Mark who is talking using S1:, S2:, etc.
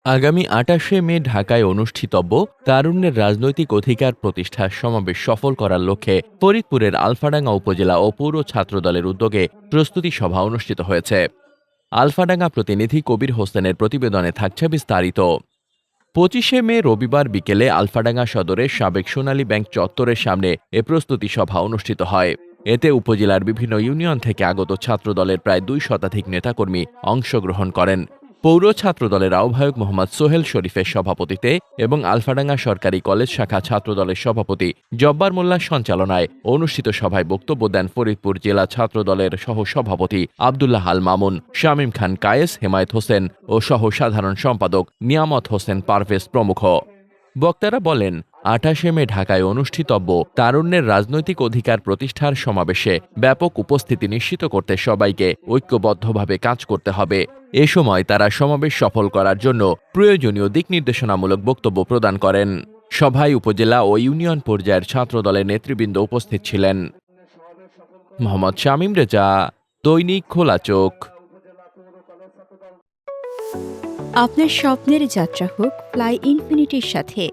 S1: আগামী ২৮শে মে ঢাকায় অনুষ্ঠিতব্য তারুণ্যের রাজনৈতিক অধিকার প্রতিষ্ঠার সমাবেশ সফল করার লক্ষ্যে ফরিদপুরের আলফাডাঙ্গা উপজেলা ও পৌর ছাত্রদলের উদ্যোগে প্রস্তুতি সভা অনুষ্ঠিত হয়েছে। আলফাডাঙ্গা প্রতিনিধি কবির হোসেনের প্রতিবেদনে থাকছে বিস্তারিত। ২৫শে মে রবিবার বিকেলে আলফাডাঙ্গা সদরের সাবেক সোনালী ব্যাংক চত্বরের সামনে এ প্রস্তুতি সভা অনুষ্ঠিত হয়। এতে উপজেলার বিভিন্ন ইউনিয়ন থেকে আগত ছাত্রদলের প্রায় ২ শতাধিক নেতাকর্মী অংশগ্রহণ করেন। পৌর ছাত্রদলের আহ্বায়ক মোহাম্মদ সোহেল শরীফের সভাপতিত্বে এবং আলফাডাঙ্গা সরকারি কলেজ শাখা ছাত্রদলের সভাপতি জব্বার মোল্লার সঞ্চালনায় অনুষ্ঠিত সভায় বক্তব্য দেন ফরিদপুর জেলা ছাত্রদলের সহ-সভাপতি আব্দুল্লাহ আল মামুন, শামীম খান কায়েস, হেমায়েত হোসেন ও সহ সাধারণ সম্পাদক নিয়ামত হোসেন পারভেজ প্রমুখ। বক্তারা বলেন, ২৮শে মে ঢাকায় অনুষ্ঠিতব্য তারুণ্যের রাজনৈতিক অধিকার প্রতিষ্ঠার সমাবেশে ব্যাপক উপস্থিতি নিশ্চিত করতে সবাইকে ঐক্যবদ্ধভাবে কাজ করতে হবে। এ সময় তারা সমাবেশ সফল করার জন্য প্রয়োজনীয় দিক নির্দেশনামূলক বক্তব্য প্রদান করেন। সভায় উপজেলা ও ইউনিয়ন পর্যায়ের ছাত্রদলের নেতৃবৃন্দ উপস্থিত ছিলেন। মোহাম্মদ শামীম রেজা, দৈনিক খোলা চোখ।
S2: আপনার স্বপ্নের যাত্রা হোক ফ্লাই ইনফিনিটির সাথে।